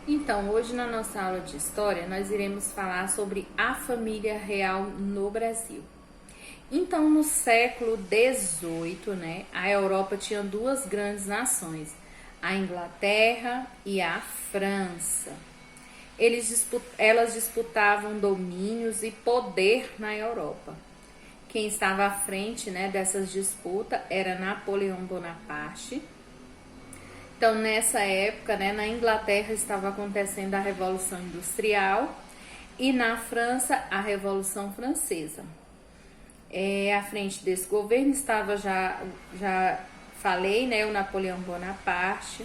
Então, hoje na nossa aula de história, nós iremos falar sobre a família real no Brasil. Então, no século XVIII, né, a Europa tinha duas grandes nações, a Inglaterra e a França. Elas disputavam domínios e poder na Europa. Quem estava à frente, né, dessas disputas era Napoleão Bonaparte. Então, nessa época, né, na Inglaterra estava acontecendo a Revolução Industrial e na França a Revolução Francesa. À frente desse governo estava, já falei, né, o Napoleão Bonaparte.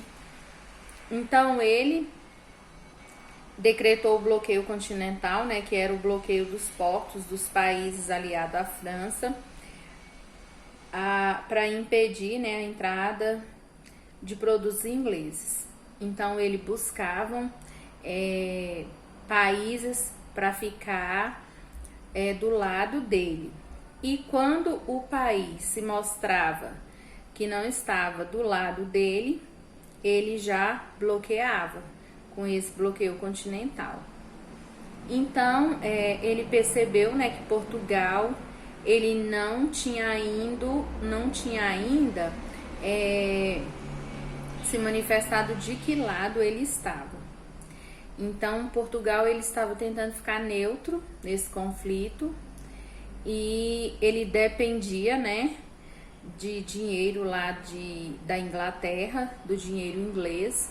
Então, ele decretou o bloqueio continental, né, que era o bloqueio dos portos dos países aliados à França, para impedir, né, a entrada de produtos ingleses. Então, eles buscavam países para ficar do lado dele. E quando o país se mostrava que não estava do lado dele, ele já bloqueava com esse bloqueio continental. Então, ele percebeu, né, que Portugal ele não tinha ainda se manifestado de que lado ele estava. Então, Portugal ele estava tentando ficar neutro nesse conflito e ele dependia, né, de dinheiro lá da Inglaterra, do dinheiro inglês,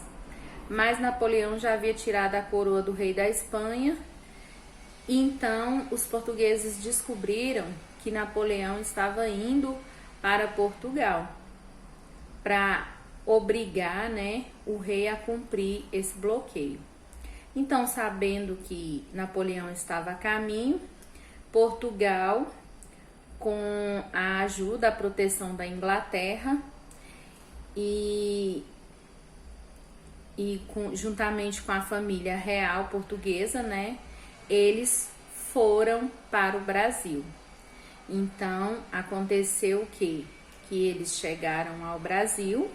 mas Napoleão já havia tirado a coroa do rei da Espanha. Então, os portugueses descobriram que Napoleão estava indo para Portugal para obrigar, né, o rei a cumprir esse bloqueio. Então, sabendo que Napoleão estava a caminho, Portugal, com a ajuda, a proteção da Inglaterra juntamente com a família real portuguesa, né, eles foram para o Brasil. Então, aconteceu o quê? Que eles chegaram ao Brasil.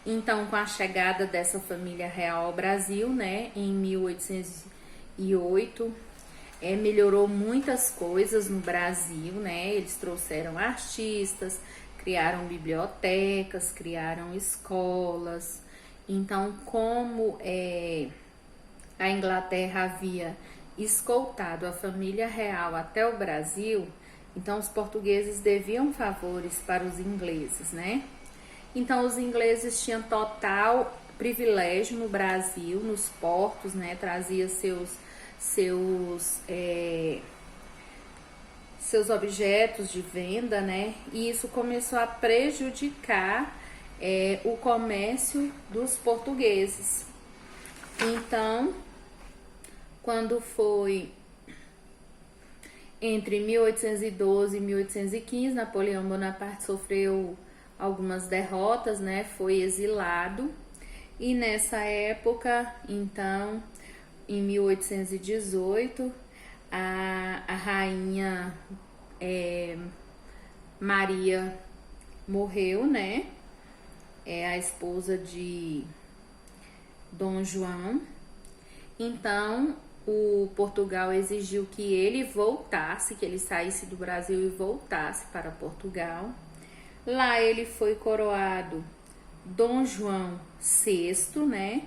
Então, com a chegada dessa família real ao Brasil, né, em 1808, melhorou muitas coisas no Brasil, né? Eles trouxeram artistas, criaram bibliotecas, criaram escolas. Então, como a Inglaterra havia escoltado a família real até o Brasil, então os portugueses deviam favores para os ingleses, né? Então, os ingleses tinham total privilégio no Brasil, nos portos, né? Trazia seus objetos de venda, né? E isso começou a prejudicar o comércio dos portugueses. Então, quando foi entre 1812 e 1815, Napoleão Bonaparte sofreu algumas derrotas, né? Foi exilado. E nessa época, então, em 1818, a rainha Maria morreu, né? A esposa de Dom João. Então, o Portugal exigiu que ele voltasse, que ele saísse do Brasil e voltasse para Portugal. Lá ele foi coroado Dom João VI, né?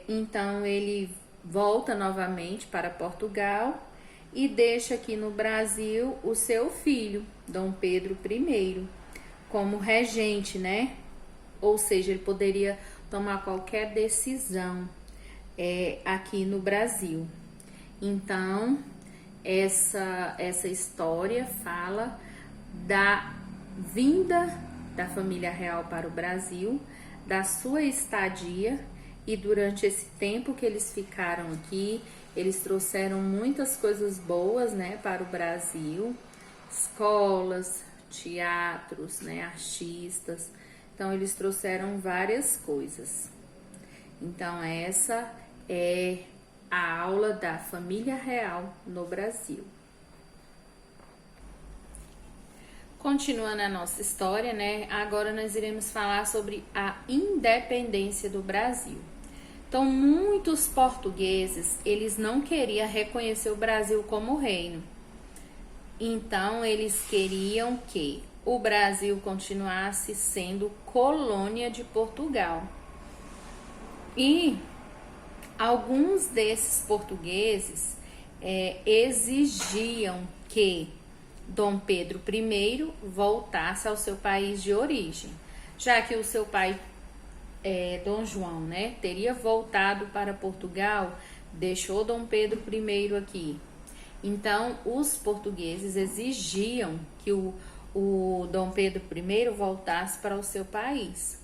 Então ele volta novamente para Portugal e deixa aqui no Brasil o seu filho, Dom Pedro I, como regente, né? Ou seja, ele poderia tomar qualquer decisão aqui no Brasil. Então, essa história fala da vinda da família real para o Brasil, da sua estadia, e durante esse tempo que eles ficaram aqui, eles trouxeram muitas coisas boas, né, para o Brasil, escolas, teatros, né, artistas. Então, eles trouxeram várias coisas. Então, essa é a aula da família real no Brasil. Continuando a nossa história, né? Agora nós iremos falar sobre a independência do Brasil. Então, muitos portugueses, eles não queriam reconhecer o Brasil como reino. Então, eles queriam que o Brasil continuasse sendo colônia de Portugal. E alguns desses portugueses exigiam que Dom Pedro I voltasse ao seu país de origem, já que o seu pai, Dom João, né, teria voltado para Portugal, deixou Dom Pedro I aqui. Então, os portugueses exigiam que o Dom Pedro I voltasse para o seu país.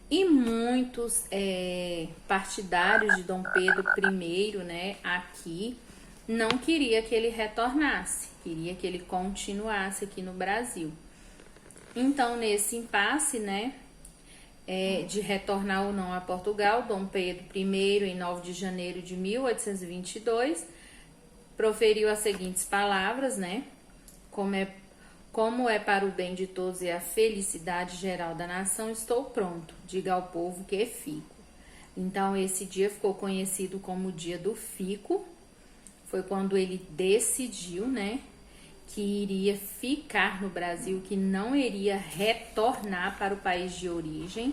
E muitos partidários de Dom Pedro I, né, aqui, não queria que ele retornasse, queria que ele continuasse aqui no Brasil. Então, nesse impasse, né, de retornar ou não a Portugal, Dom Pedro I, em 9 de janeiro de 1822, proferiu as seguintes palavras, né, como é para o bem de todos e a felicidade geral da nação, estou pronto, diga ao povo que fico. Então, esse dia ficou conhecido como o dia do fico. Foi quando ele decidiu, né, que iria ficar no Brasil, que não iria retornar para o país de origem.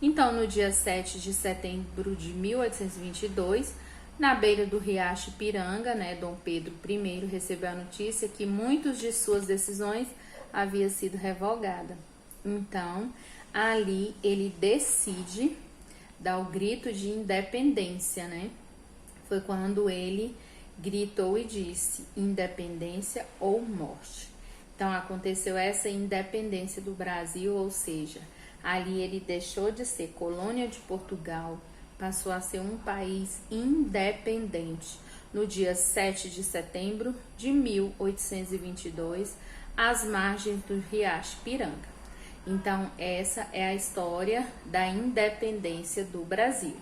Então, no dia 7 de setembro de 1822, na beira do riacho Ipiranga, né, Dom Pedro I recebeu a notícia que muitas de suas decisões haviam sido revogadas. Então, ali ele decide dar o grito de independência, né? Foi quando ele gritou e disse: independência ou morte. Então, aconteceu essa independência do Brasil, ou seja, ali ele deixou de ser colônia de Portugal, passou a ser um país independente. No dia 7 de setembro de 1822, às margens do riacho Ipiranga. Então, essa é a história da independência do Brasil.